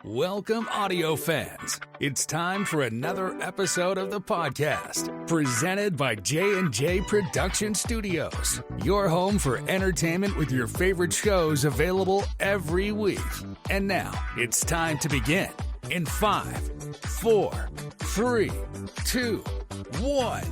Welcome, audio fans. It's time for another episode of the podcast, presented by J&J Production Studios, your home for entertainment with your favorite shows available every week. And now, it's time to begin. In 5, 4, 3, 2, 1.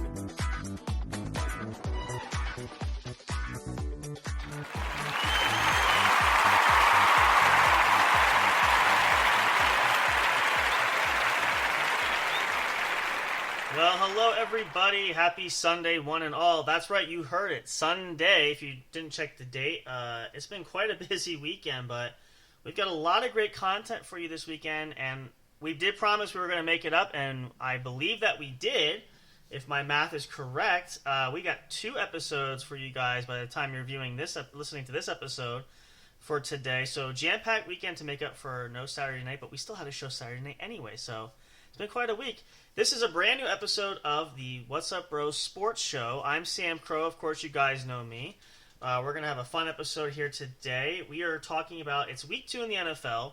Well, hello everybody. Happy Sunday, one and all. That's right, you heard it. Sunday, if you didn't check the date. It's been quite a busy weekend, but we've got a lot of great content for you this weekend, and we did promise we were going to make it up, and I believe that we did. If my math is correct, we got 2 episodes for you guys by the time you're viewing this, listening to this episode for today. So jam-packed weekend to make up for no Saturday night, but we still had a show Saturday night anyway, so it's been quite a week. This is a brand new episode of the What's Up Bros Sports Show. I'm Sam Crow. Of course, you guys know me. We're going to have a fun episode here today. We are talking about, it's week 2 in the NFL,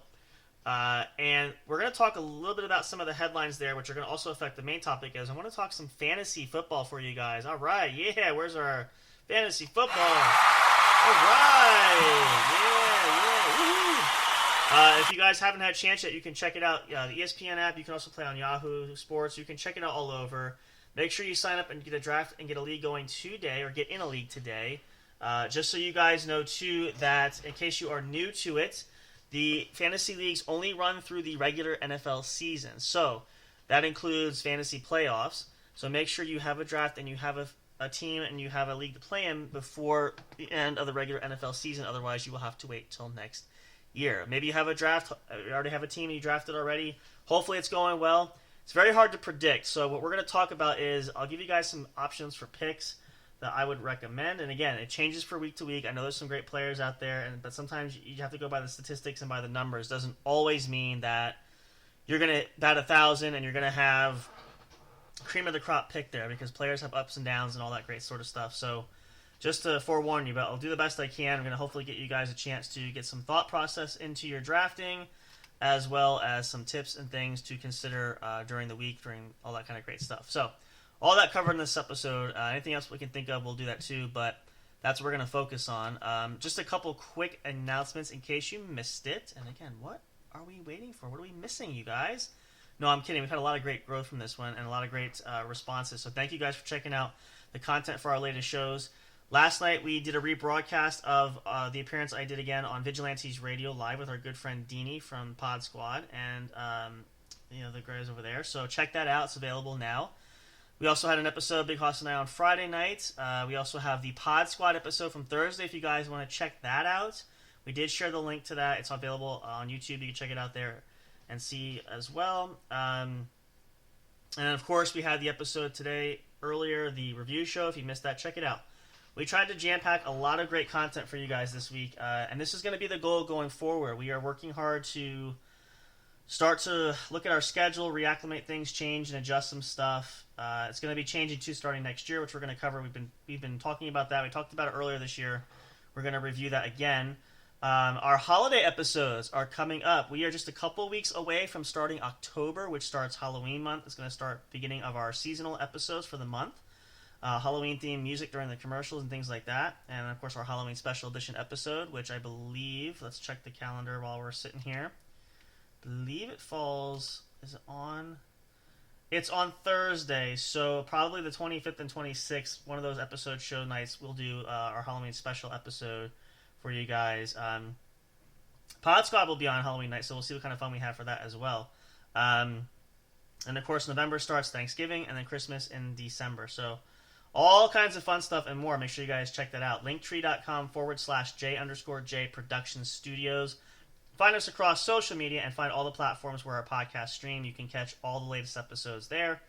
and we're going to talk a little bit about some of the headlines there, which are going to also affect the main topic, as I want to talk some fantasy football for you guys. All right, yeah, where's our fantasy football? All right, yeah, woohoo! If you guys haven't had a chance yet, you can check it out. The ESPN app. You can also play on Yahoo Sports. You can check it out all over. Make sure you sign up and get a draft and get a league going today, or get in a league today. Just so you guys know, too, that in case you are new to it, the fantasy leagues only run through the regular NFL season. So that includes fantasy playoffs. So make sure you have a draft and you have a team and you have a league to play in before the end of the regular NFL season. Otherwise, you will have to wait till next year. Maybe you have a draft, you already have a team and you drafted already. Hopefully it's going well. It's very hard to predict. So what we're going to talk about is, I'll give you guys some options for picks that I would recommend. And again, it changes for week to week. I know there's some great players out there, but sometimes you have to go by the statistics and by the numbers. It doesn't always mean that you're going to bat 1,000 and you're going to have cream of the crop pick there, because players have ups and downs and all that great sort of stuff. So just to forewarn you, but I'll do the best I can. I'm going to hopefully get you guys a chance to get some thought process into your drafting, as well as some tips and things to consider during the week, during all that kind of great stuff. So all that covered in this episode. Anything else we can think of, we'll do that too, but that's what we're going to focus on. Just a couple quick announcements in case you missed it. And again, what are we waiting for? What are we missing, you guys? No, I'm kidding. We've had a lot of great growth from this one and a lot of great responses. So thank you guys for checking out the content for our latest shows. Last night, we did a rebroadcast of the appearance I did again on Vigilantes Radio live with our good friend Deanie from Pod Squad and the guys over there. So check that out. It's available now. We also had an episode of Big Hoss and I on Friday night. We also have the Pod Squad episode from Thursday if you guys want to check that out. We did share the link to that. It's available on YouTube. You can check it out there and see as well. And of course, we had the episode today earlier, the review show. If you missed that, check it out. We tried to jam-pack a lot of great content for you guys this week, and this is going to be the goal going forward. We are working hard to start to look at our schedule, reacclimate things, change and adjust some stuff. It's going to be changing too starting next year, which we're going to cover. We've been talking about that. We talked about it earlier this year. We're going to review that again. Our holiday episodes are coming up. We are just a couple weeks away from starting October, which starts Halloween month. It's going to start beginning of our seasonal episodes for the month. Halloween-themed music during the commercials and things like that. And, of course, our Halloween special edition episode, which I believe, let's check the calendar while we're sitting here. I believe it falls, is it on? It's on Thursday, so probably the 25th and 26th, one of those episode show nights, we'll do our Halloween special episode for you guys. Pod Squad will be on Halloween night, so we'll see what kind of fun we have for that as well. And, of course, November starts Thanksgiving, and then Christmas in December. So all kinds of fun stuff and more. Make sure you guys check that out. Linktree.com/J_J Production Studios. Find us across social media and find all the platforms where our podcast stream. You can catch all the latest episodes there,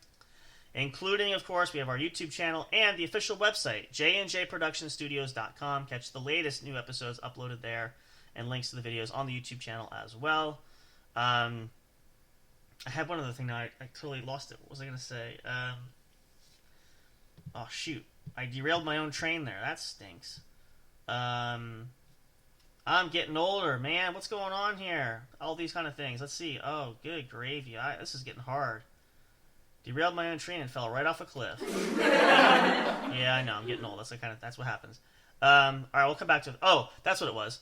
including, of course, we have our YouTube channel and the official website, jnjproductionstudios.com. Catch the latest new episodes uploaded there and links to the videos on the YouTube channel as well. I had one other thing now. I totally lost it. What was I going to say? Oh, shoot. I derailed my own train there. That stinks. I'm getting older, man. What's going on here? All these kind of things. Let's see. Oh, good gravy. This is getting hard. Derailed my own train and fell right off a cliff. Yeah, I know. I'm getting old. That's what happens. All right, we'll come back to. Oh, that's what it was.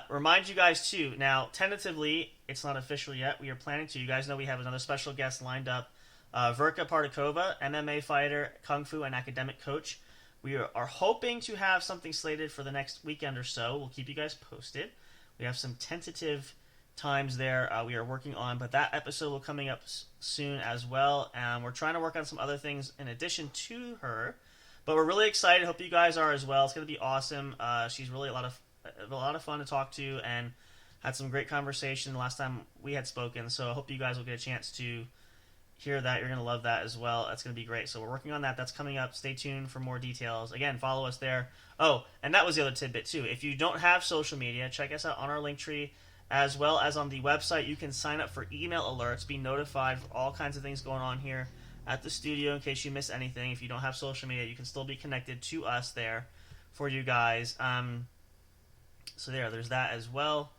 Remind you guys too. Now, tentatively, it's not official yet. We are planning to. You guys know we have another special guest lined up. Verka Partakova, MMA fighter, kung fu, and academic coach. We are hoping to have something slated for the next weekend or so. We'll keep you guys posted. We have some tentative times there we are working on, but that episode will coming up soon as well. We're trying to work on some other things in addition to her, but we're really excited. Hope you guys are as well. It's going to be awesome. She's really a lot of fun to talk to, and had some great conversation the last time we had spoken. So I hope you guys will get a chance to hear that. You're going to love that as well. That's going to be great. So we're working on that. That's coming up. Stay tuned for more details. Again, follow us there. Oh, and that was the other tidbit too. If you don't have social media, check us out on our Linktree as well as on the website. You can sign up for email alerts, be notified for all kinds of things going on here at the studio in case you miss anything. If you don't have social media, you can still be connected to us there for you guys. So there's that as well.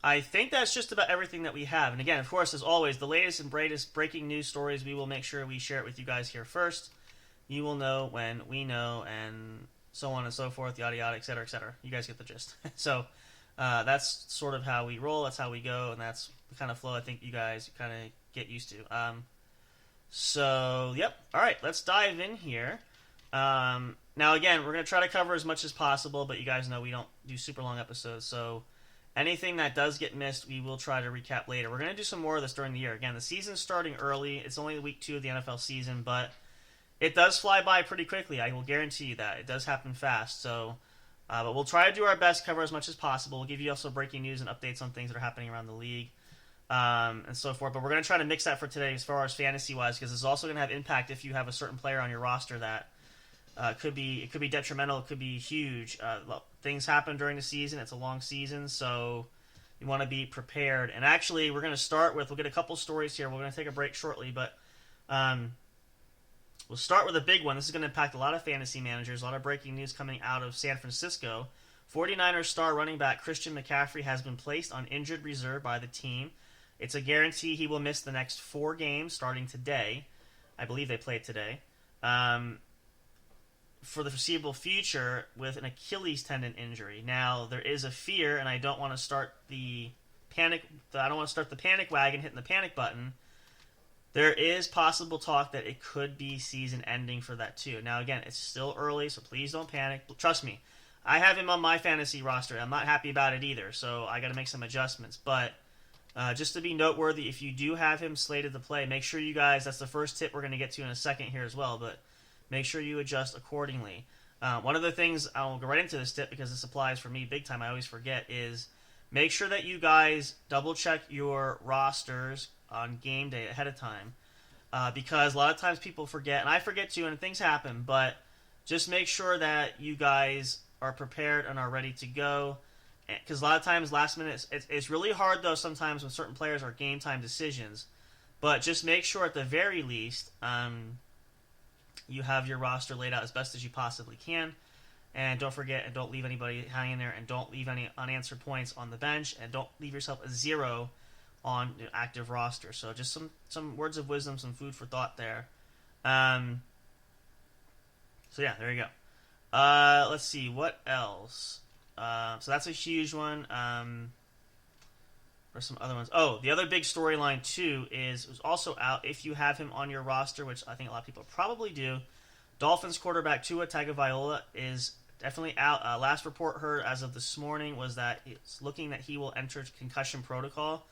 I think that's just about everything that we have. And again, of course, as always, the latest and greatest breaking news stories, we will make sure we share it with you guys here first. You will know when we know, and so on and so forth, yada yada, etc., etc. You guys get the gist. So that's sort of how we roll. That's how we go, and that's the kind of flow I think you guys kind of get used to. So, yep. All right, let's dive in here. Now, again, we're going to try to cover as much as possible, but you guys know we don't do super long episodes, so anything that does get missed, we will try to recap later. We're going to do some more of this during the year. Again, the season's starting early. It's only week 2 of the NFL season, but it does fly by pretty quickly. I will guarantee you that. It does happen fast. So, but we'll try to do our best, cover as much as possible. We'll give you also breaking news and updates on things that are happening around the league and so forth. But we're going to try to mix that for today as far as fantasy-wise, because it's also going to have impact if you have a certain player on your roster that could be detrimental. It could be huge. Things happen during the season. It's a long season, so you want to be prepared. And actually, we're going to start with, we'll get a couple stories here. We're going to take a break shortly, but we'll start with a big one. This is going to impact a lot of fantasy managers. A lot of breaking news coming out of San Francisco. 49ers star running back Christian McCaffrey has been placed on injured reserve by the team. It's a guarantee he will miss the next 4 games starting today. I believe they played today. For the foreseeable future with an Achilles tendon injury. Now, there is a fear, and I don't want to start the panic wagon hitting the panic button. There is possible talk that it could be season ending for that too. Now, again, it's still early, so please don't panic. Trust me, I have him on my fantasy roster. I'm not happy about it either, so I got to make some adjustments. But just to be noteworthy, if you do have him slated to play, make sure you guys, that's the first tip we're going to get to in a second here as well, but make sure you adjust accordingly. One of the things, I'll go right into this tip because this applies for me big time, I always forget, is make sure that you guys double check your rosters on game day ahead of time. Because a lot of times people forget, and I forget too, and things happen, but just make sure that you guys are prepared and are ready to go. Because a lot of times, last minute, it's really hard though sometimes when certain players are game time decisions. But just make sure at the very least, you have your roster laid out as best as you possibly can. And don't forget, and don't leave anybody hanging there, and don't leave any unanswered points on the bench, and don't leave yourself a 0 on the active roster. So just some words of wisdom, some food for thought there. So yeah, there you go. Let's see, what else? So that's a huge one. Or some other ones. Oh, the other big storyline too is it was also out if you have him on your roster, which I think a lot of people probably do. Dolphins quarterback Tua Tagovailoa is definitely out. Last report heard as of this morning was that it's looking that he will enter concussion protocol.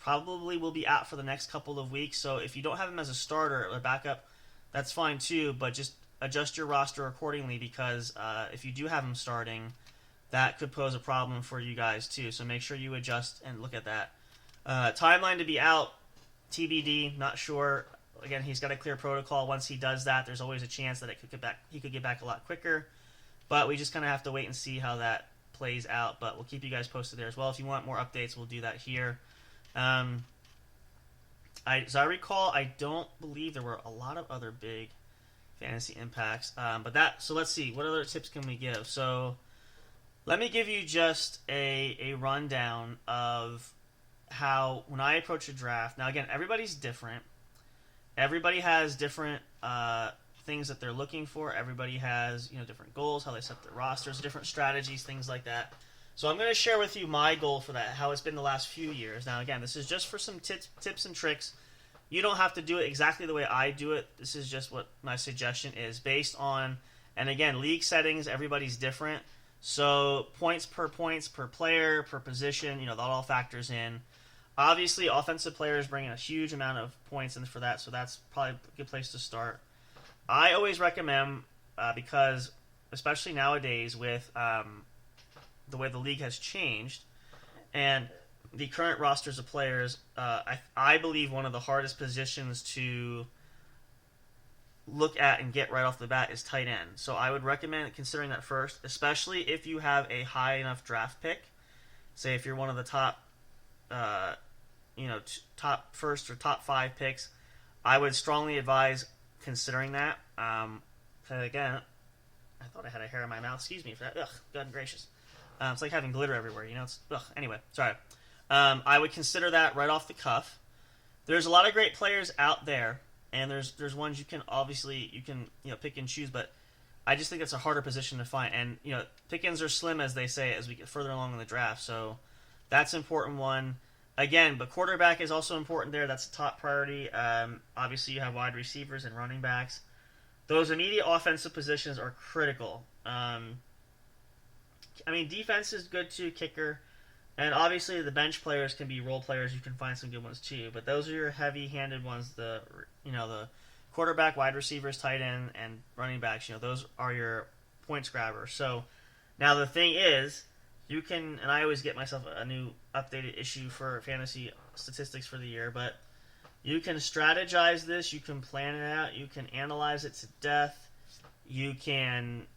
Probably will be out for the next couple of weeks. So if you don't have him as a starter or backup, that's fine too. But just adjust your roster accordingly because if you do have him starting, that could pose a problem for you guys too. So make sure you adjust and look at that. Timeline to be out, TBD, not sure. Again, he's got a clear protocol. Once he does that, there's always a chance that he could get back a lot quicker. But we just kind of have to wait and see how that plays out. But we'll keep you guys posted there as well. If you want more updates, we'll do that here. As I recall, I don't believe there were a lot of other big fantasy impacts. So let's see. What other tips can we give? So Let me give you just a rundown of how, when I approach a draft, now again, everybody's different. Everybody has different things that they're looking for. Everybody has, different goals, how they set their rosters, different strategies, things like that. So I'm going to share with you my goal for that, how it's been the last few years. Now again, this is just for some tips and tricks. You don't have to do it exactly the way I do it. This is just what my suggestion is based on, and again, league settings, everybody's different. So points per player, per position, that all factors in. Obviously, offensive players bring in a huge amount of points in for that, so that's probably a good place to start. I always recommend, because especially nowadays with the way the league has changed and the current rosters of players, I believe one of the hardest positions to look at and get right off the bat is tight end. So I would recommend considering that first, especially if you have a high enough draft pick. Say if you're one of the top, top first or top 5 picks, I would strongly advise considering that. Again, I thought I had a hair in my mouth. Excuse me for that. Ugh, God gracious. It's like having glitter everywhere. Anyway, sorry. I would consider that right off the cuff. There's a lot of great players out there, and there's ones you can pick and choose, but I just think it's a harder position to find. And pick-ins are slim, as they say, as we get further along in the draft. So that's an important one. Again, but quarterback is also important there. That's a top priority. Obviously, you have wide receivers and running backs. Those immediate offensive positions are critical. Defense is good too, kicker. And obviously, the bench players can be role players. You can find some good ones too. But those are your heavy-handed ones. The quarterback, wide receivers, tight end, and running backs. Those are your points grabbers. So now the thing is, you can, and I always get myself a new updated issue for fantasy statistics for the year, but you can strategize this. You can plan it out. You can analyze it to death. You can,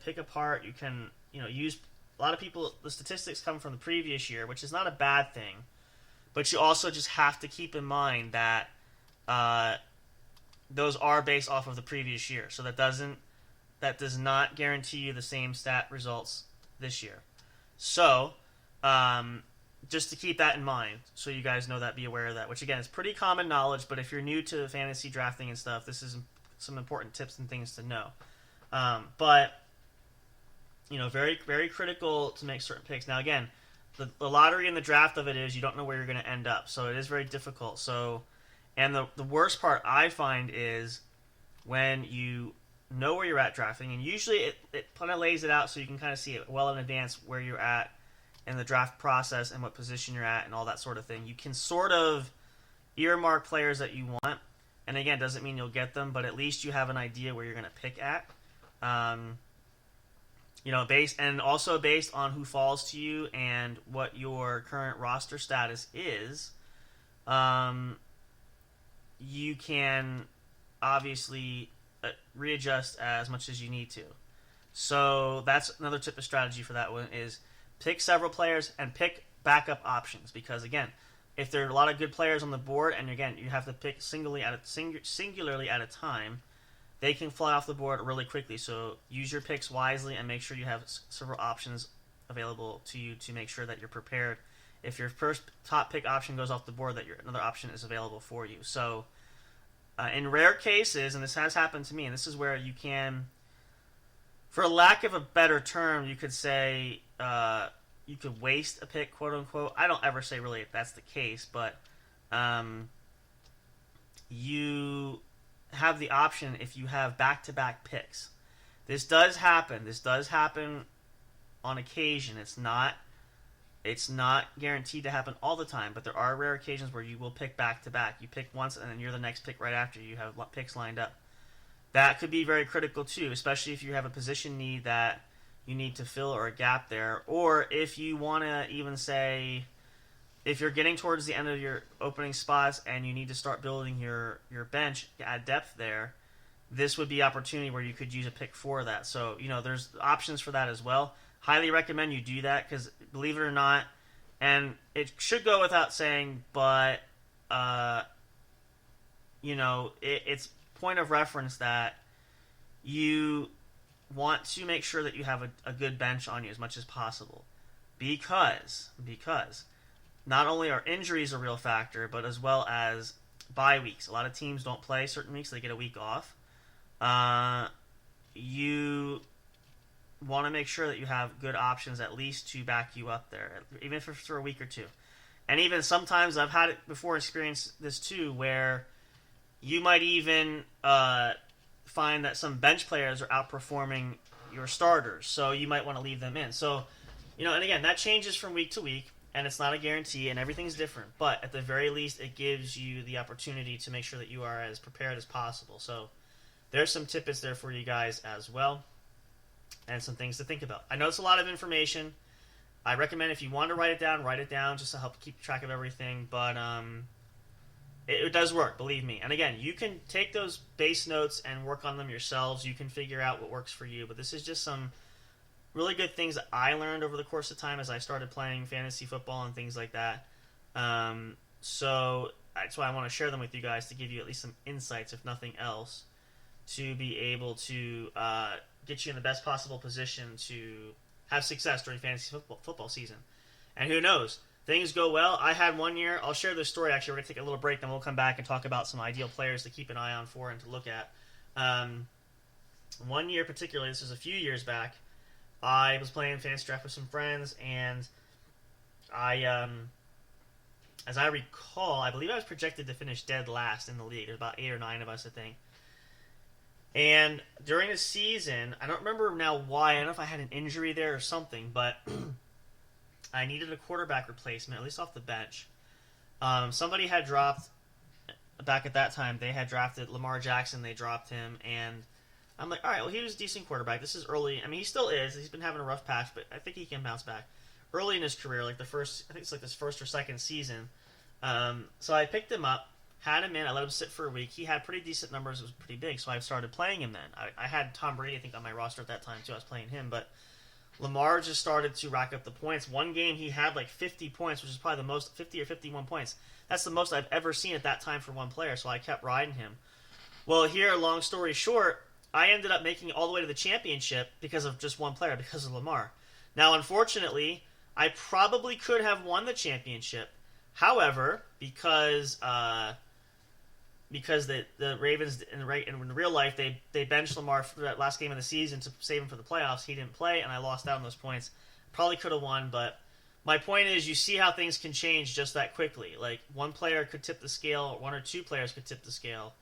pick apart. You can, use. A lot of people, the statistics come from the previous year, which is not a bad thing, but you also just have to keep in mind that those are based off of the previous year. So that does not guarantee you the same stat results this year. So just to keep that in mind, so you guys know that, be aware of that, which again is pretty common knowledge, but if you're new to fantasy drafting and stuff, this is some important tips and things to know. But very, very critical to make certain picks. Now, again, the lottery and the draft of it is you don't know where you're going to end up, so it is very difficult. So, and the worst part I find is when you know where you're at drafting, and usually it kind of lays it out so you can kind of see it well in advance where you're at in the draft process and what position you're at and all that sort of thing. You can sort of earmark players that you want, and again, doesn't mean you'll get them, but at least you have an idea where you're going to pick at. Based on who falls to you and what your current roster status is, you can obviously readjust as much as you need to. So that's another tip of strategy for that one is pick several players and pick backup options, because again, if there are a lot of good players on the board, and again, you have to pick singularly at a time, they can fly off the board really quickly. So use your picks wisely and make sure you have several options available to you to make sure that you're prepared. If your first top pick option goes off the board, that another option is available for you. So in rare cases, and this has happened to me, and this is where you can, for lack of a better term, you could say you could waste a pick, quote unquote. I don't ever say really if that's the case, but you have the option if you have back-to-back picks. This does happen. This does happen on occasion. It's not guaranteed to happen all the time, but there are rare occasions where you will pick back-to-back. You pick once, and then you're the next pick right after. You have picks lined up. That could be very critical, too, especially if you have a position need that you need to fill or a gap there. Or if you want to even say, if you're getting towards the end of your opening spots and you need to start building your bench, add depth there, this would be opportunity where you could use a pick for that. So, there's options for that as well. Highly recommend you do that because, believe it or not, and it should go without saying, but, it's point of reference that you want to make sure that you have a good bench on you as much as possible, because not only are injuries a real factor, but as well as bye weeks. A lot of teams don't play certain weeks; they get a week off. You want to make sure that you have good options at least to back you up there, even if it's for a week or two. And even sometimes I've had it before, experienced this too, where you might even find that some bench players are outperforming your starters, so you might want to leave them in. So, and again, that changes from week to week, and it's not a guarantee, and everything's different. But at the very least, it gives you the opportunity to make sure that you are as prepared as possible. So there's some tidbits there for you guys as well, and some things to think about. I know it's a lot of information. I recommend if you want to write it down just to help keep track of everything. But it does work, believe me. And again, you can take those base notes and work on them yourselves. You can figure out what works for you. But this is just some really good things that I learned over the course of time as I started playing fantasy football and things like that. So that's why I want to share them with you guys, to give you at least some insights, if nothing else, to be able to get you in the best possible position to have success during fantasy football season. And who knows? Things go well. I had one year. I'll share this story. Actually, we're going to take a little break, then we'll come back and talk about some ideal players to keep an eye on for and to look at. One year particularly, this was a few years back, I was playing fantasy draft with some friends, and I, as I recall, I believe I was projected to finish dead last in the league. There's about 8 or 9 of us, I think. And during the season, I don't remember now why. I don't know if I had an injury there or something, but I needed a quarterback replacement, at least off the bench. Somebody had dropped, back at that time, they had drafted Lamar Jackson. They dropped him, and I'm like, all right, well, he was a decent quarterback. This is early. I mean, he still is. He's been having a rough patch, but I think he can bounce back. Early in his career, I think it's like his first or second season. So I picked him up, had him in. I let him sit for a week. He had pretty decent numbers. It was pretty big, so I started playing him then. I had Tom Brady, I think, on my roster at that time, too. I was playing him, but Lamar just started to rack up the points. One game, he had like 50 points, which is probably the most, 50 or 51 points. That's the most I've ever seen at that time for one player, so I kept riding him. Well, here, long story short, I ended up making it all the way to the championship because of just one player, because of Lamar. Now, unfortunately, I probably could have won the championship. However, because the Ravens in real life, they benched Lamar for that last game of the season to save him for the playoffs. He didn't play, and I lost out on those points. Probably could have won, but my point is, you see how things can change just that quickly. Like, one player could tip the scale, one or two players could tip the scale.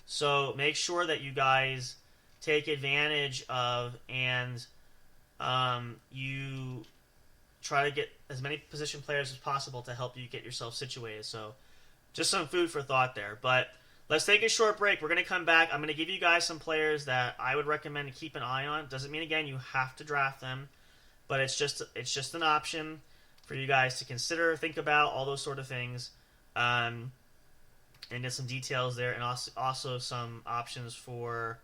So make sure that you guys take advantage of, and you try to get as many position players as possible to help you get yourself situated. So just some food for thought there. But let's take a short break. We're going to come back. I'm going to give you guys some players that I would recommend to keep an eye on. Doesn't mean, again, you have to draft them, but it's just an option for you guys to consider, think about, all those sort of things. And just some details there, and also some options for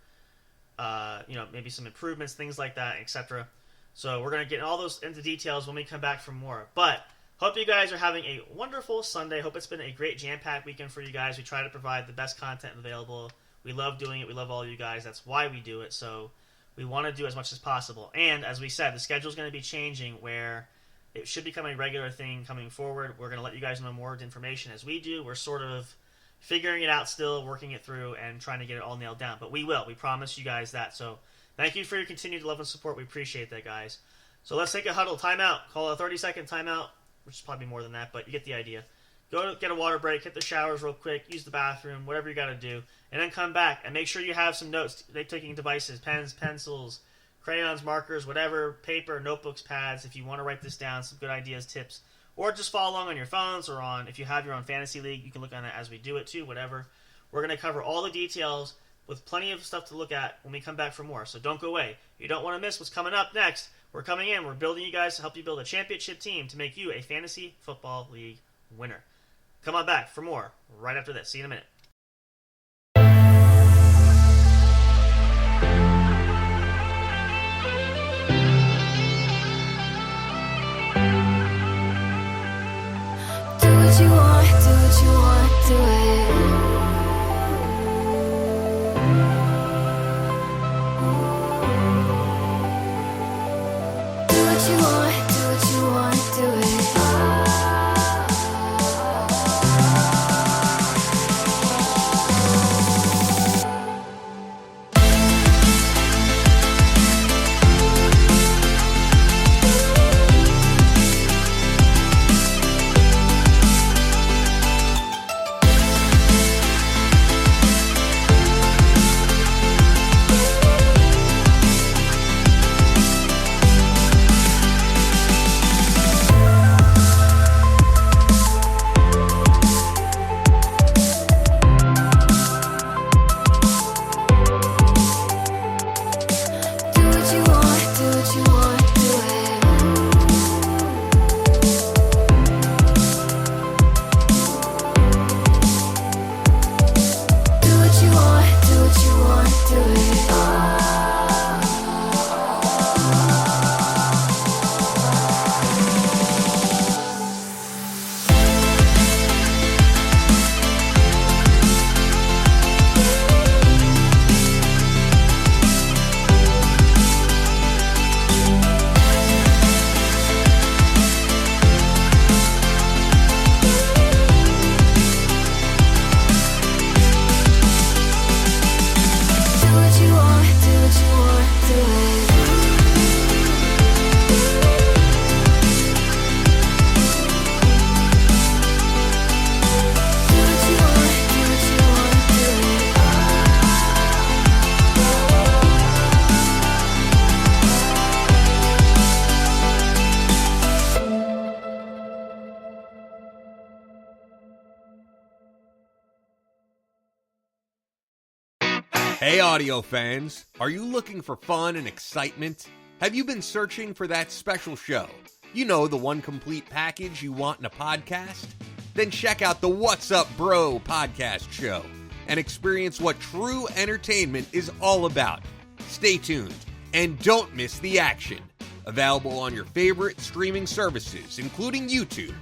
maybe some improvements, things like that, etc. So we're going to get all those into details when we come back for more. But hope you guys are having a wonderful Sunday. Hope it's been a great jam-packed weekend for you guys. We try to provide the best content available. We love doing it. We love all you guys. That's why we do it. So we want to do as much as possible. And as we said, the schedule is going to be changing, where it should become a regular thing coming forward. We're going to let you guys know more information as we do. We're sort of figuring it out still, working it through, and trying to get it all nailed down. But we will. We promise you guys that. So thank you for your continued love and support. We appreciate that, guys. So let's take a huddle. Timeout. Call a 30-second timeout, which is probably more than that, but you get the idea. Go get a water break, hit the showers real quick, use the bathroom, whatever you got to do, and then come back. And make sure you have some notes, taking devices, pens, pencils, crayons, markers, whatever, paper, notebooks, pads, if you want to write this down, some good ideas, tips. Or just follow along on your phones, or if you have your own fantasy league, you can look on it as we do it too, whatever. We're going to cover all the details with plenty of stuff to look at when we come back for more. So don't go away. You don't want to miss what's coming up next. We're coming in. We're building you guys to help you build a championship team to make you a fantasy football league winner. Come on back for more right after this. See you in a minute. Do what you want, do it. Hey audio fans, are you looking for fun and excitement? Have you been searching for that special show? You know, the one complete package you want in a podcast? Then check out the What's Up Bro podcast show and experience what true entertainment is all about. Stay tuned and don't miss the action. Available on your favorite streaming services, including YouTube.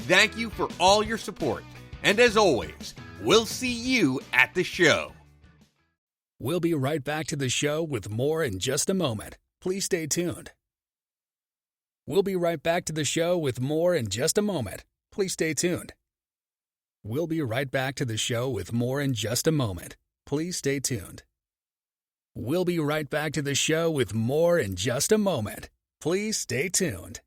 Thank you for all your support. And as always, we'll see you at the show. We'll be right back to the show with more in just a moment. Please stay tuned. We'll be right back to the show with more in just a moment. Please stay tuned. We'll be right back to the show with more in just a moment. Please stay tuned. We'll be right back to the show with more in just a moment. Please stay tuned.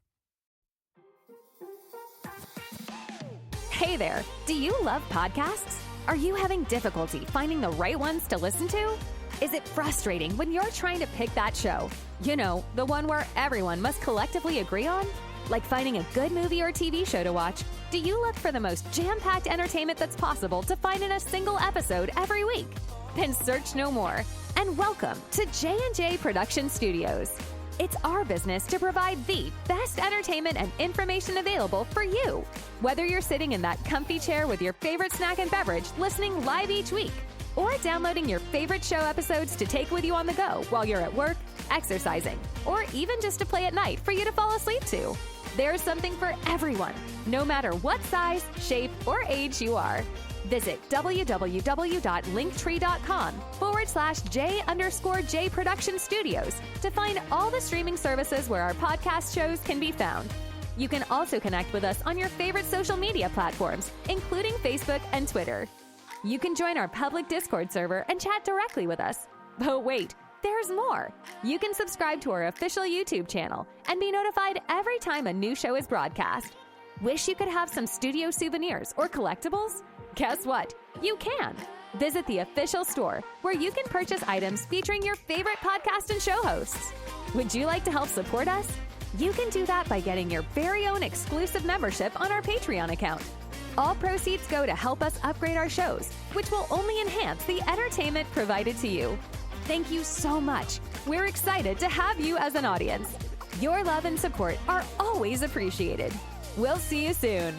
Hey there, do you love podcasts? Are you having difficulty finding the right ones to listen to? Is it frustrating when you're trying to pick that show? You know, the one where everyone must collectively agree on? Like finding a good movie or TV show to watch, do you look for the most jam-packed entertainment that's possible to find in a single episode every week? Then search no more, and welcome to J&J Production Studios. It's our business to provide the best entertainment and information available for you. Whether you're sitting in that comfy chair with your favorite snack and beverage listening live each week, or downloading your favorite show episodes to take with you on the go while you're at work, exercising, or even just to play at night for you to fall asleep to. There's something for everyone, no matter what size, shape, or age you are. Visit www.linktree.com/J_J Production Studios to find all the streaming services where our podcast shows can be found. You can also connect with us on your favorite social media platforms, including Facebook and Twitter. You can join our public Discord server and chat directly with us. But wait, there's more. You can subscribe to our official YouTube channel and be notified every time a new show is broadcast. Wish you could have some studio souvenirs or collectibles? Guess what? You can. Visit the official store where you can purchase items featuring your favorite podcast and show hosts. Would you like to help support us? You can do that by getting your very own exclusive membership on our Patreon account. All proceeds go to help us upgrade our shows, which will only enhance the entertainment provided to you. Thank you so much. We're excited to have you as an audience. Your love and support are always appreciated. We'll see you soon.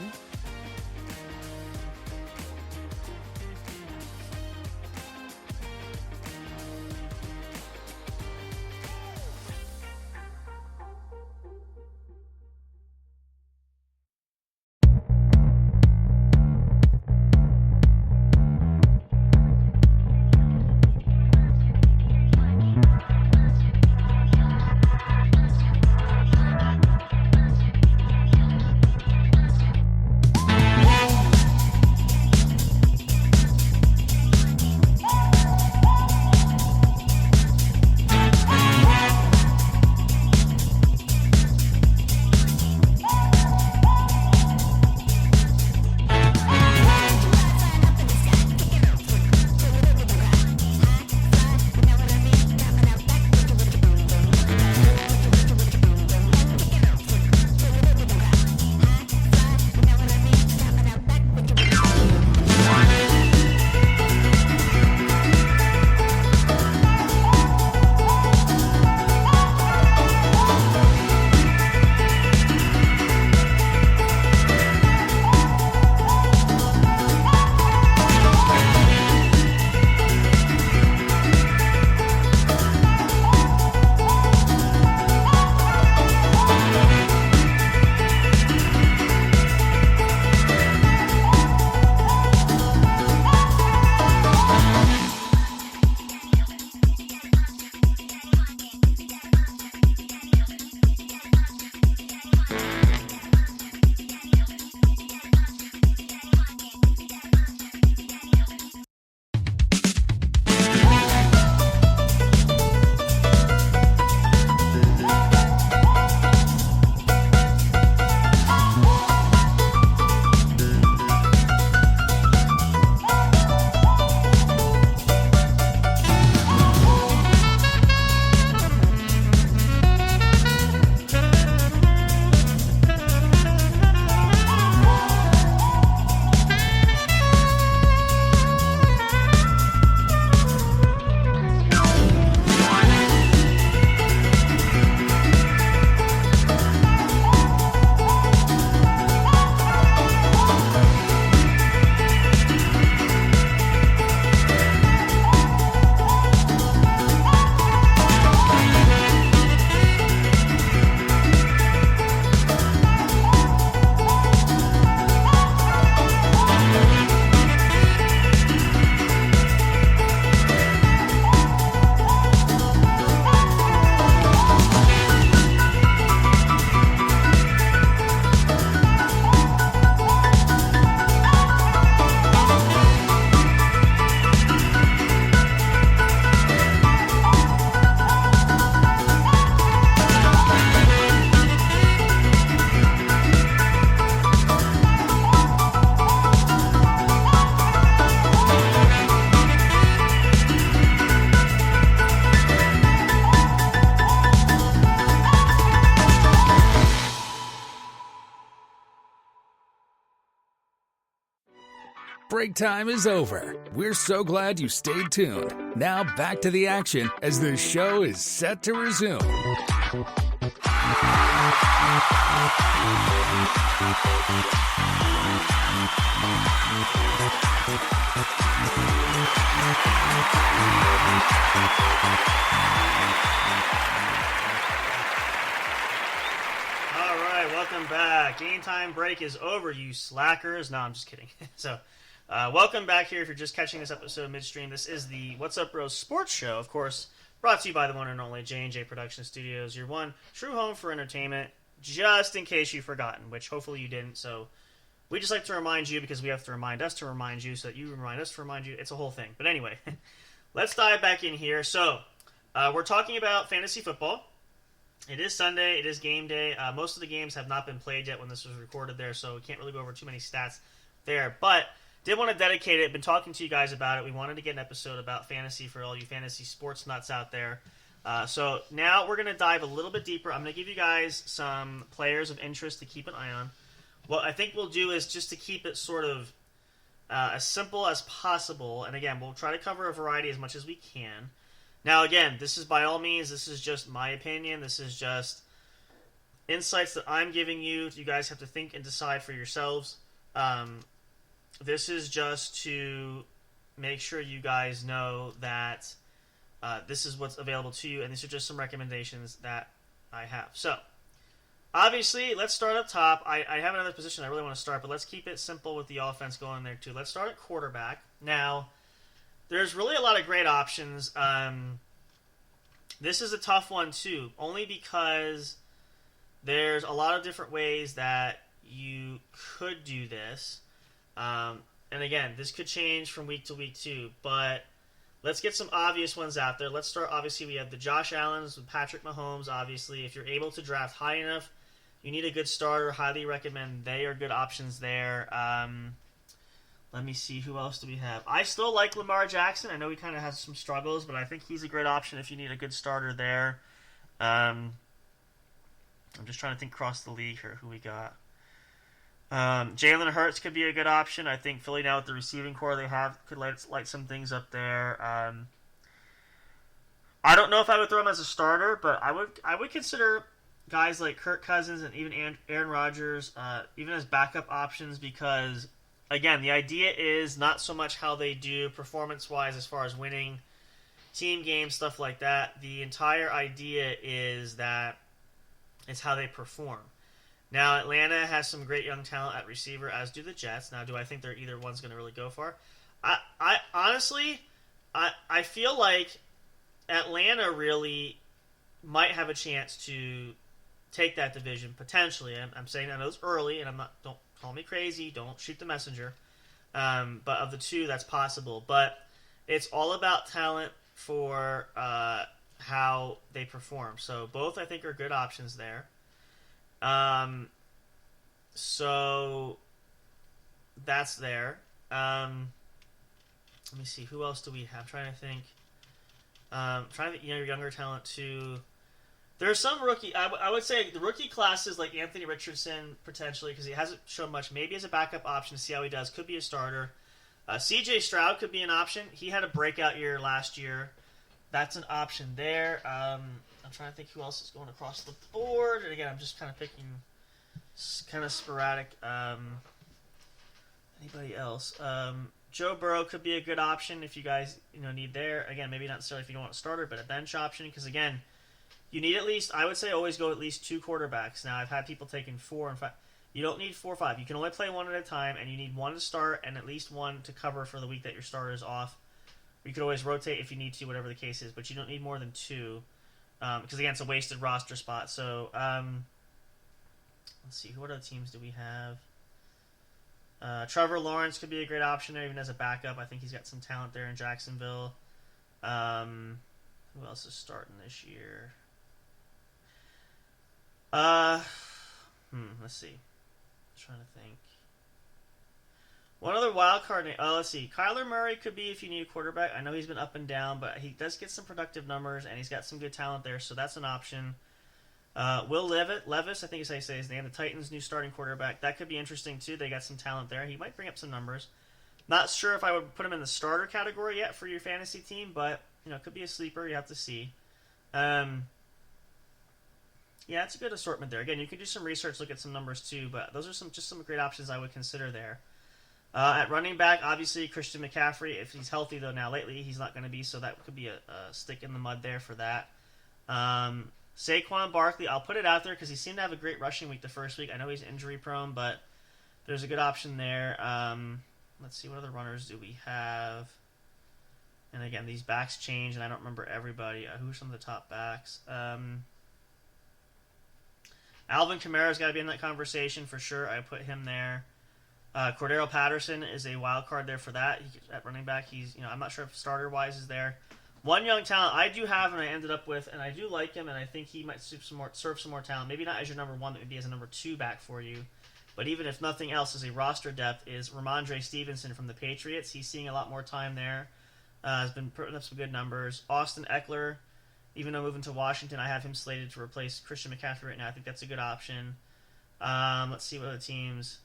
Break time is over. We're so glad you stayed tuned. Now back to the action as the show is set to resume. All right, welcome back. Game time break is over, you slackers. No, I'm just kidding. Welcome back here if you're just catching this episode midstream. This is the What's Up Bros Sports Show, of course, brought to you by the one and only J&J Production Studios, your one true home for entertainment, just in case you've forgotten, which hopefully you didn't. So we just like to remind you because we have to remind us to remind you so that you remind us to remind you. It's a whole thing. But anyway, let's dive back in here. So we're talking about fantasy football. It is Sunday. It is game day. Most of the games have not been played yet when this was recorded there, so we can't really go over too many stats there. But did want to dedicate it. Been talking to you guys about it. We wanted to get an episode about fantasy for all you fantasy sports nuts out there. So now we're going to dive a little bit deeper. I'm going to give you guys some players of interest to keep an eye on. What I think we'll do is just to keep it sort of as simple as possible. And again, we'll try to cover a variety as much as we can. Now, again, this is by all means, this is just my opinion. This is just insights that I'm giving you. You guys have to think and decide for yourselves. This is just to make sure you guys know that this is what's available to you, and these are just some recommendations that I have. So, obviously, let's start up top. I have another position I really want to start, but let's keep it simple with the offense going there, too. Let's start at quarterback. Now, there's really a lot of great options. This is a tough one, too, only because there's a lot of different ways that you could do this. And again, this could change from week to week, too, but let's get some obvious ones out there. Let's start, obviously, we have the Josh Allens with Patrick Mahomes, obviously. If you're able to draft high enough, you need a good starter. Highly recommend they are good options there. Let me see, who else do we have? I still like Lamar Jackson. I know he kind of has some struggles, but I think he's a great option if you need a good starter there. I'm just trying to think across the league here who we got. Jalen Hurts could be a good option. I think Philly now with the receiving core they have could light some things up there. I don't know if I would throw him as a starter, but I would consider guys like Kirk Cousins and even Aaron Rodgers even as backup options because, again, the idea is not so much how they do performance-wise as far as winning team games, stuff like that. The entire idea is that it's how they perform. Now, Atlanta has some great young talent at receiver, as do the Jets. Now, do I think they're either one's going to really go far? I honestly, I feel like Atlanta really might have a chance to take that division, potentially. I'm saying I know it's early, and don't call me crazy, don't shoot the messenger. But of the two, that's possible. But it's all about talent for how they perform. So both, I think, are good options there. So that's there. Let me see, who else do we have? I'm trying to think. Trying to younger talent too. There's some rookie. I would say the rookie classes like Anthony Richardson potentially because he hasn't shown much. Maybe as a backup option to see how he does. Could be a starter. C.J. Stroud could be an option. He had a breakout year last year. That's an option there. I'm trying to think who else is going across the board. And again, I'm just kind of picking kind of sporadic. Anybody else? Joe Burrow could be a good option if you guys need there. Again, maybe not necessarily if you don't want a starter, but a bench option because again, you need at least. I would say always go at least 2 quarterbacks. Now I've had people taking 4 and 5. You don't need 4 or 5. You can only play one at a time, and you need one to start and at least one to cover for the week that your starter is off. You could always rotate if you need to, whatever the case is, but you don't need more than 2 because again, it's a wasted roster spot. So let's see, what other teams do we have? Trevor Lawrence could be a great option there, even as a backup. I think he's got some talent there in Jacksonville. Who else is starting this year? Let's see. Trying to think. One other wild card name. Let's see. Kyler Murray could be if you need a quarterback. I know he's been up and down, but he does get some productive numbers, and he's got some good talent there, so that's an option. Will Levis, I think is how you say his name, the Titans' new starting quarterback. That could be interesting, too. They got some talent there. He might bring up some numbers. Not sure if I would put him in the starter category yet for your fantasy team, but it could be a sleeper. You have to see. Yeah, it's a good assortment there. Again, you can do some research, look at some numbers too, but those are some great options I would consider there. At running back, obviously Christian McCaffrey. If he's healthy though, now lately he's not going to be, so that could be a stick in the mud there for that. Saquon Barkley, I'll put it out there because he seemed to have a great rushing week the first week. I know he's injury prone, but there's a good option there. Let's see, what other runners do we have? And again, these backs change, and I don't remember everybody. Who are some of the top backs? Alvin Kamara's got to be in that conversation for sure. I put him there. Cordero Patterson is a wild card there for that. At running back, he's I'm not sure if starter wise is there. One young talent I do have, and I ended up with, and I do like him, and I think he might serve some more talent. Maybe not as your number one, but maybe as a number 2 back for you. But even if nothing else, as a roster depth, is Ramondre Stevenson from the Patriots. He's seeing a lot more time there. Has been putting up some good numbers. Austin Eckler, even though moving to Washington, I have him slated to replace Christian McCaffrey right now. I think that's a good option. Let's see what other teams.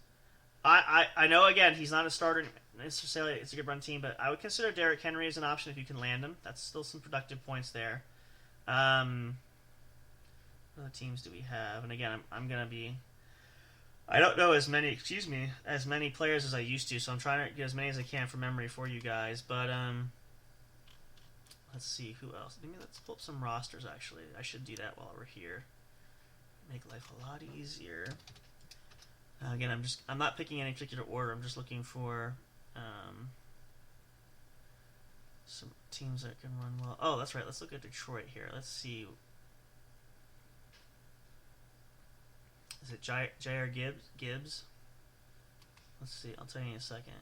I know, again, he's not a starter necessarily. It's a good run team, but I would consider Derrick Henry as an option if you can land him. That's still some productive points there. What other teams do we have? And again, I'm going to be... I don't know as many players as I used to, so I'm trying to get as many as I can from memory for you guys. But let's see who else. Maybe let's pull up some rosters. Actually, I should do that while we're here. Make life a lot easier. Again, I'm not picking any particular order. I'm just looking for some teams that can run well. Oh, that's right. Let's look at Detroit here. Let's see. Is it Jair Gibbs? Let's see. I'll tell you in a second.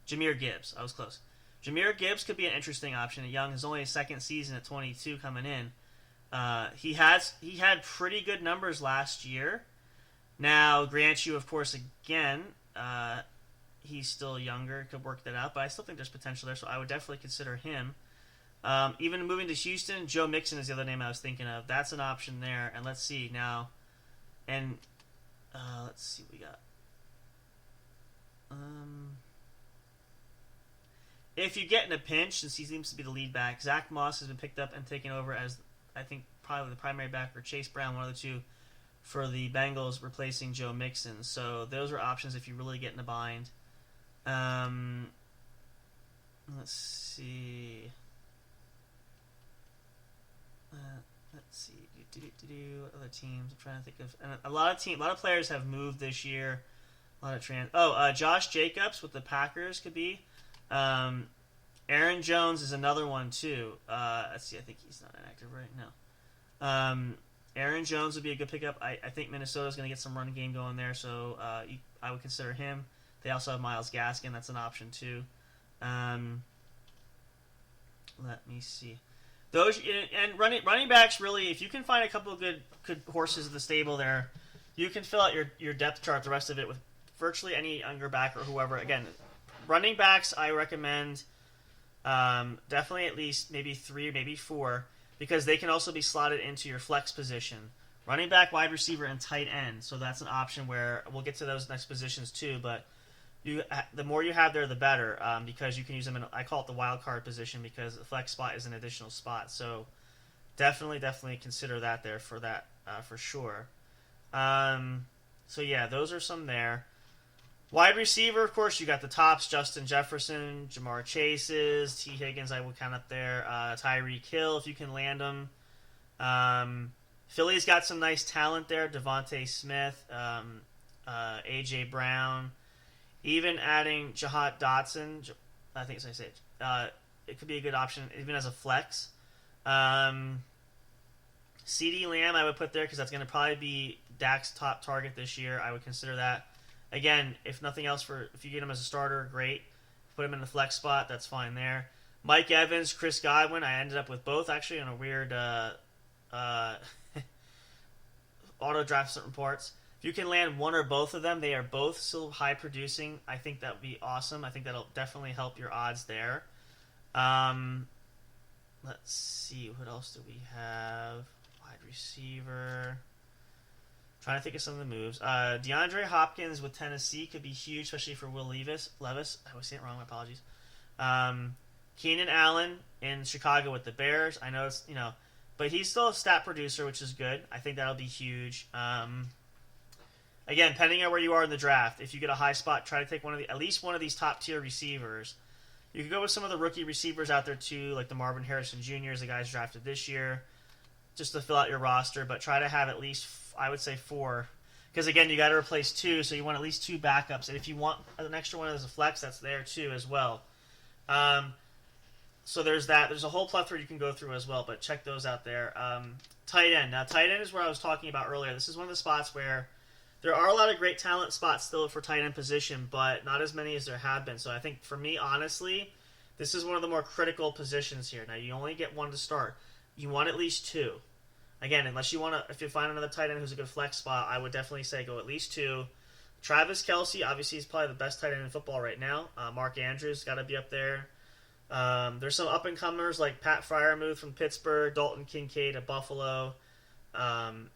Jahmyr Gibbs. I was close. Jahmyr Gibbs could be an interesting option. Young is only his second season at 22 coming in. He had pretty good numbers last year. Now, grant you, of course, again, he's still younger. Could work that out, but I still think there's potential there, so I would definitely consider him. Even moving to Houston, Joe Mixon is the other name I was thinking of. That's an option there. And let's see now. And let's see what we got. If you get in a pinch, since he seems to be the lead back, Zach Moss has been picked up and taken over as, I think, probably the primary back, or Chase Brown, one of the two, for the Bengals, replacing Joe Mixon. So those are options if you really get in a bind. Let's see. Other teams. I'm trying to think of, and a lot of players have moved this year. A lot of Josh Jacobs with the Packers could be. Aaron Jones is another one too. Let's see. I think he's not inactive right now. Aaron Jones would be a good pickup. I think Minnesota's going to get some run game going there, so I would consider him. They also have Myles Gaskin. That's an option too. Let me see. Those and running backs, really, if you can find a couple of good horses in the stable there, you can fill out your depth chart, the rest of it, with virtually any younger back or whoever. Again, running backs, I recommend definitely at least maybe 3, maybe 4, because they can also be slotted into your flex position. Running back, wide receiver, and tight end. So that's an option where we'll get to those next positions too, but the more you have there, the better, because you can use them in, I call it the wild card position, because the flex spot is an additional spot. So definitely consider that there for that, for sure. So yeah, those are some there. Wide receiver, of course, you got the tops: Justin Jefferson, Jamar Chases, T. Higgins, I would count up there. Tyreek Hill, if you can land them. Philly's got some nice talent there: Devontae Smith, A.J. Brown. Even adding Jahat Dotson, I think so I say it could be a good option, even as a flex. CeeDee Lamb I would put there because that's going to probably be Dak's top target this year. I would consider that. Again, if nothing else, if you get him as a starter, great. Put him in the flex spot, that's fine there. Mike Evans, Chris Godwin, I ended up with both actually in a weird auto draft reports. If you can land one or both of them, they are both still high producing. I think that would be awesome. I think that'll definitely help your odds there. Let's see, what else do we have? Wide receiver. Trying to think of some of the moves. DeAndre Hopkins with Tennessee could be huge, especially for Will Levis. I always say it wrong. My apologies. Keenan Allen in Chicago with the Bears. I know it's, but he's still a stat producer, which is good. I think that'll be huge. Again, depending on where you are in the draft, if you get a high spot, try to take at least one of these top tier receivers. You could go with some of the rookie receivers out there too, like the Marvin Harrison Jr.'s, the guys drafted this year, just to fill out your roster. But try to have at least, I would say, 4. Because, again, you got to replace 2, so you want at least 2 backups. And if you want an extra one as a flex, that's there too as well. So there's that. There's a whole plethora you can go through as well, but check those out there. Tight end. Now, tight end is where I was talking about earlier. This is one of the spots where there are a lot of great talent spots still for tight end position, but not as many as there have been. So I think, for me, honestly, this is one of the more critical positions here. Now, you only get 1 to start. You want at least 2. Again, unless you want to, if you find another tight end who's a good flex spot, I would definitely say go at least 2. Travis Kelce, obviously, he's probably the best tight end in football right now. Mark Andrews got to be up there. There's some up-and-comers like Pat Freiermuth from Pittsburgh, Dalton Kincaid of Buffalo.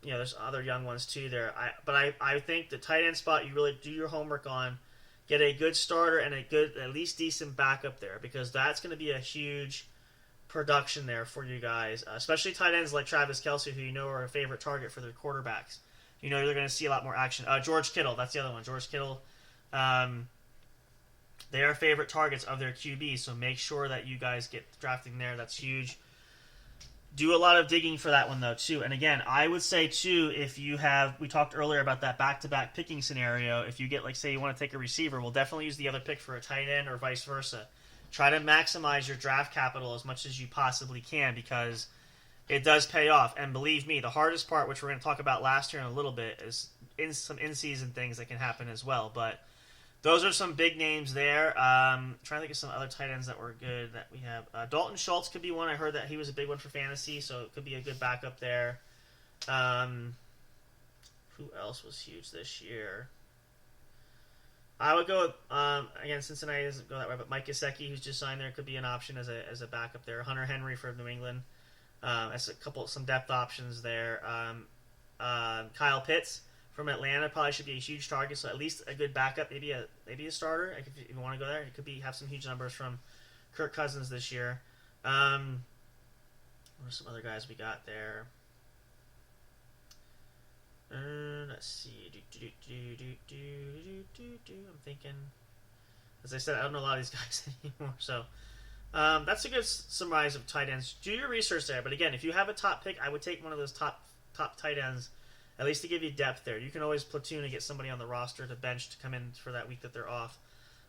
There's other young ones too there. I think the tight end spot, you really do your homework on. Get a good starter and a good, at least decent backup there, because that's going to be a huge production there for you guys, especially tight ends like Travis Kelce, who are a favorite target for their quarterbacks. They're going to see a lot more action. George Kittle, that's the other one. George Kittle, they are favorite targets of their QB, so make sure that you guys get drafting there. That's huge. Do a lot of digging for that one, though, too. And again, I would say, too, if you have, we talked earlier about that back-to-back picking scenario. If you get, like, say you want to take a receiver, we'll definitely use the other pick for a tight end or vice versa. Try to maximize your draft capital as much as you possibly can, because it does pay off. And believe me, the hardest part, which we're going to talk about last year in a little bit, is some in-season things that can happen as well. But those are some big names there. Trying to think of some other tight ends that were good that we have. Dalton Schultz could be one. I heard that he was a big one for fantasy, so it could be a good backup there. Who else was huge this year? I would go with, again, Cincinnati doesn't go that way, but Mike Gesicki, who's just signed there, could be an option as a backup there. Hunter Henry for New England. That's some depth options there. Kyle Pitts from Atlanta probably should be a huge target, so at least a good backup, maybe a starter. If you want to go there, it could have some huge numbers from Kirk Cousins this year. What are some other guys we got there? Let's see. I'm thinking. As I said, I don't know a lot of these guys anymore, so that's a good summarize of tight ends. Do your research there, but again, if you have a top pick, I would take one of those top tight ends, at least to give you depth there. You can always platoon and get somebody on the roster to bench to come in for that week that they're off.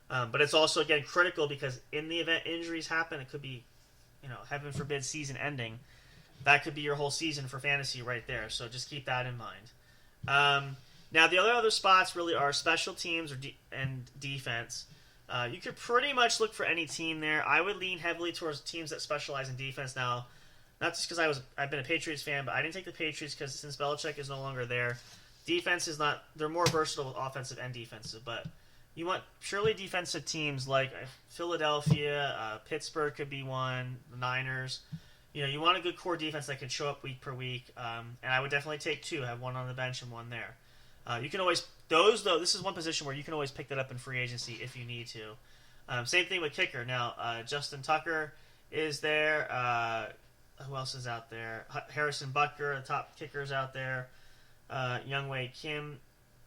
But it's also, again, critical because in the event injuries happen, it could be, heaven forbid, season ending. That could be your whole season for fantasy right there. So just keep that in mind. Now, the other spots really are special teams and defense. You could pretty much look for any team there. I would lean heavily towards teams that specialize in defense now. Not just because I've been a Patriots fan, but I didn't take the Patriots because since Belichick is no longer there, defense is not. They're more versatile with offensive and defensive. But you want purely defensive teams like Philadelphia, Pittsburgh could be one, the Niners. You want a good core defense that can show up week per week. And I would definitely take 2, have one on the bench and one there. You can always this is one position where you can always pick that up in free agency if you need to. Same thing with kicker. Now Justin Tucker is there. Who else is out there? Harrison Butker, the top kickers out there. Younghoe Kim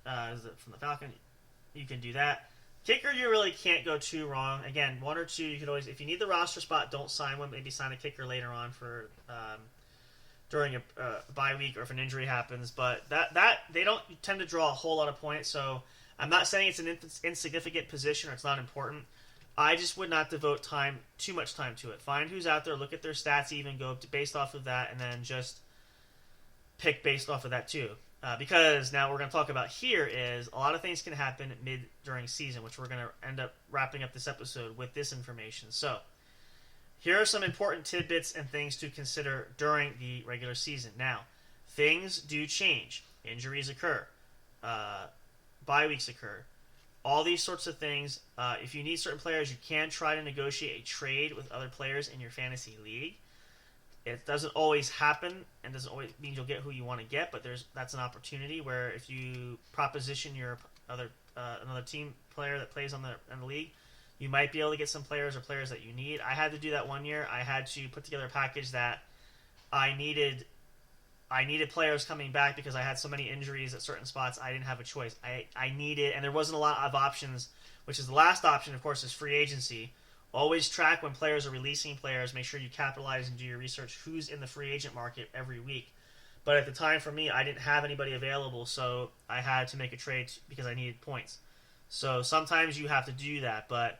from the Falcon. You can do that. Kicker, you really can't go too wrong. Again, 1 or 2, you could always, if you need the roster spot, don't sign one. Maybe sign a kicker later on for during a bye week or if an injury happens. But that they don't tend to draw a whole lot of points. So I'm not saying it's an insignificant position or it's not important. I just would not devote too much time to it. Find who's out there, look at their stats, even go based off of that, and then just pick based off of that too. Because now we're going to talk about here is a lot of things can happen during season, which we're going to end up wrapping up this episode with this information. So here are some important tidbits and things to consider during the regular season. Now, things do change. Injuries occur. Bye weeks occur. All these sorts of things. If you need certain players, you can try to negotiate a trade with other players in your fantasy league. It doesn't always happen, and doesn't always mean you'll get who you want to get. But that's an opportunity where if you proposition your another team player that plays in the league, you might be able to get some players that you need. I had to do that one year. I had to put together a package that I needed players coming back because I had so many injuries at certain spots. I didn't have a choice. I needed, and there wasn't a lot of options, which is the last option, of course, is free agency. Always track when players are releasing players. Make sure you capitalize and do your research who's in the free agent market every week. But at the time, for me, I didn't have anybody available, so I had to make a trade because I needed points. So sometimes you have to do that, but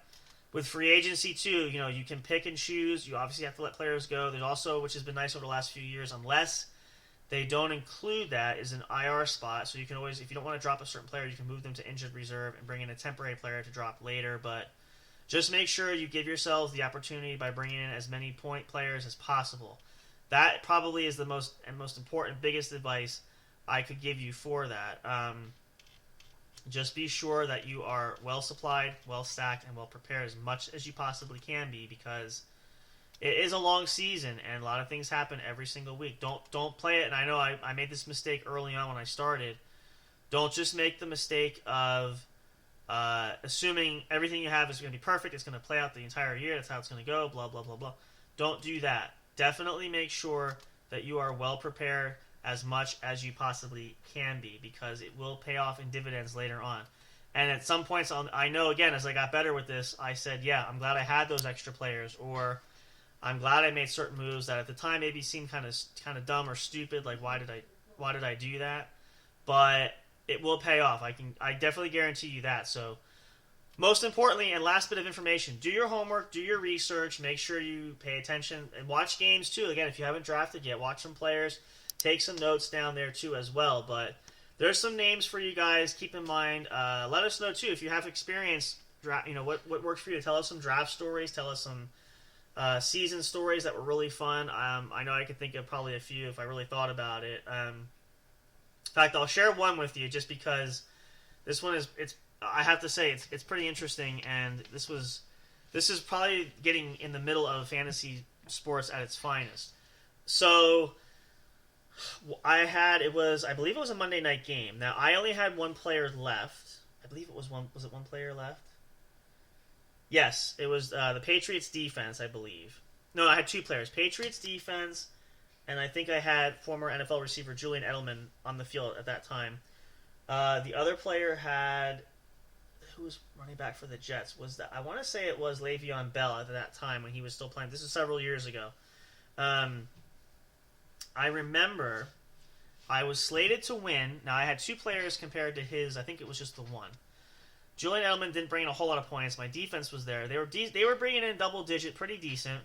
with free agency too, you can pick and choose. You obviously have to let players go. There's also, which has been nice over the last few years, unless they don't include that, is an IR spot. So you can always, if you don't want to drop a certain player, you can move them to injured reserve and bring in a temporary player to drop later. But just make sure you give yourselves the opportunity by bringing in as many point players as possible. That probably is the most important, biggest advice I could give you for that. Just be sure that you are well supplied, well stacked, and well prepared as much as you possibly can be, because it is a long season and a lot of things happen every single week. Don't play it. And I know I made this mistake early on when I started. Don't just make the mistake of assuming everything you have is going to be perfect. It's going to play out the entire year. That's how it's going to go. Blah blah blah blah. Don't do that. Definitely make sure that you are well prepared as much as you possibly can be, because it will pay off in dividends later on. And at some points, I know, again, as I got better with this, I said, yeah, I'm glad I had those extra players, or I'm glad I made certain moves that at the time maybe seemed kind of dumb or stupid, like why did I do that? But it will pay off. I definitely guarantee you that. So most importantly, and last bit of information, do your homework, do your research, make sure you pay attention, and watch games too. Again, if you haven't drafted yet, watch some players. Take some notes down there too as well. But there's some names for you guys. Keep in mind. Let us know too if you have experience. What works for you. Tell us some draft stories. Tell us some season stories that were really fun. I know I could think of probably a few if I really thought about it. In fact, I'll share one with you just because this one is. I have to say it's pretty interesting, and this is probably getting in the middle of fantasy sports at its finest. So I believe it was a Monday night game. Now, I only had one player left. I believe it was one player left? Yes, it was the Patriots defense, I believe. No, I had two players. Patriots defense, and I think I had former NFL receiver Julian Edelman on the field at that time. The other player had, who was running back for the Jets? I want to say it was Le'Veon Bell at that time when he was still playing. This is several years ago. I remember I was slated to win. Now, I had two players compared to his. I think it was just the one. Julian Edelman didn't bring in a whole lot of points. My defense was there. They were bringing in double digit, pretty decent.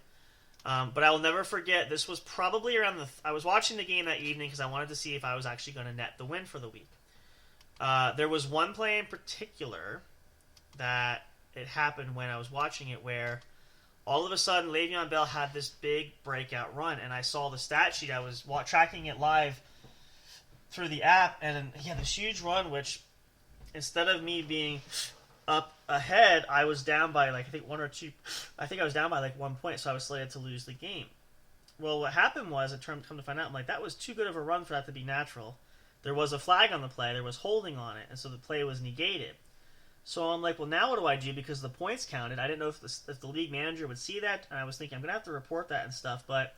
But I will never forget, this was probably around I was watching the game that evening because I wanted to see if I was actually going to net the win for the week. There was one play in particular that it happened when I was watching it where all of a sudden, Le'Veon Bell had this big breakout run, and I saw the stat sheet. I was tracking it live through the app, and he had this huge run, which instead of me being up ahead, I was down by I think one or two. I think I was down by 1 point, so I was slated to lose the game. Well, what happened was, come to find out, I'm like, that was too good of a run for that to be natural. There was a flag on the play, there was holding on it, and so the play was negated. So I'm like, well, now what do I do? Because the points counted. I didn't know if the league manager would see that, and I was thinking I'm going to have to report that and stuff. But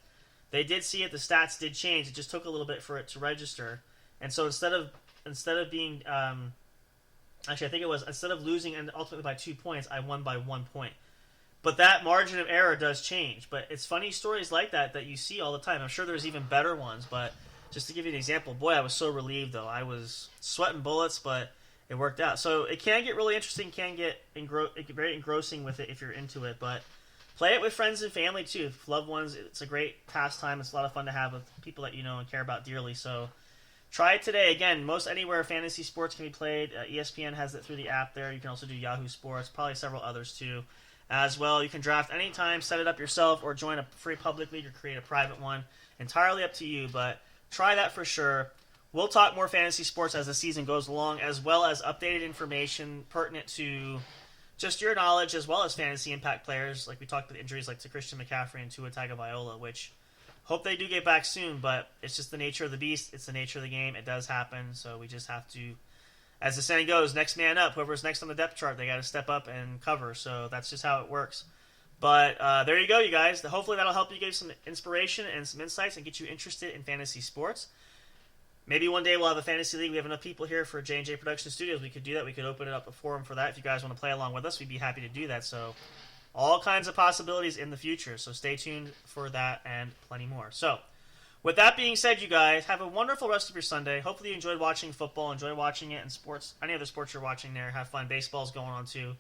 they did see it. The stats did change. It just took a little bit for it to register. And so instead of being actually, I think it was instead of losing and ultimately by 2 points, I won by 1 point. But that margin of error does change. But it's funny stories like that you see all the time. I'm sure there's even better ones. But just to give you an example, boy, I was so relieved though. I was sweating bullets, but it worked out. So it can get really interesting, can get very engrossing with it if you're into it, but play it with friends and family too. Loved ones, it's a great pastime. It's a lot of fun to have with people that you know and care about dearly. So try it today. Again, most anywhere fantasy sports can be played. ESPN has it through the app there. You can also do Yahoo Sports, probably several others too as well. You can draft anytime, set it up yourself, or join a free public league or create a private one. Entirely up to you, but try that for sure. We'll talk more fantasy sports as the season goes along, as well as updated information pertinent to just your knowledge, as well as fantasy impact players. Like we talked about injuries like to Christian McCaffrey and Tua Tagovailoa, which hope they do get back soon, but it's just the nature of the beast. It's the nature of the game. It does happen, so we just have to, as the saying goes, next man up. Whoever's next on the depth chart, they got to step up and cover. So that's just how it works. But there you go, you guys. Hopefully that'll help you give some inspiration and some insights and get you interested in fantasy sports. Maybe one day we'll have a fantasy league. We have enough people here for J&J Production Studios. We could do that. We could open it up a forum for that. If you guys want to play along with us, we'd be happy to do that. So all kinds of possibilities in the future. So stay tuned for that and plenty more. So with that being said, you guys, have a wonderful rest of your Sunday. Hopefully you enjoyed watching football, enjoy watching it in sports, any other sports you're watching there. Have fun. Baseball's going on too.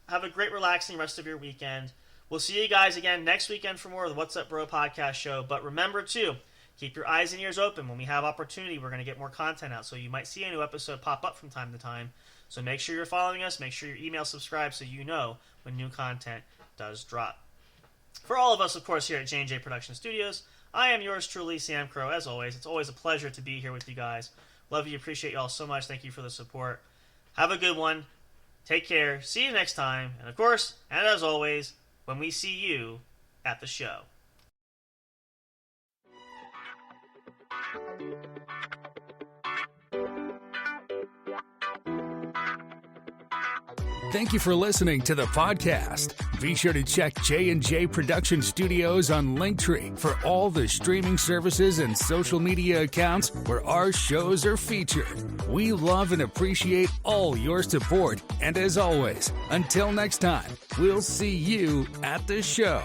Have a great, relaxing rest of your weekend. We'll see you guys again next weekend for more of the What's Up Bro podcast show. But remember, too, keep your eyes and ears open. When we have opportunity, we're going to get more content out. So you might see a new episode pop up from time to time. So make sure you're following us. Make sure your email subscribed so you know when new content does drop. For all of us, of course, here at J&J Production Studios, I am yours truly, Sam Crow. As always, it's always a pleasure to be here with you guys. Love you. Appreciate you all so much. Thank you for the support. Have a good one. Take care. See you next time. And, of course, and as always, when we see you at the show. Thank you for listening to the podcast. Be sure to check J&J Production Studios on Linktree for all the streaming services and social media accounts where our shows are featured. We love and appreciate all your support. And as always, until next time, we'll see you at the show.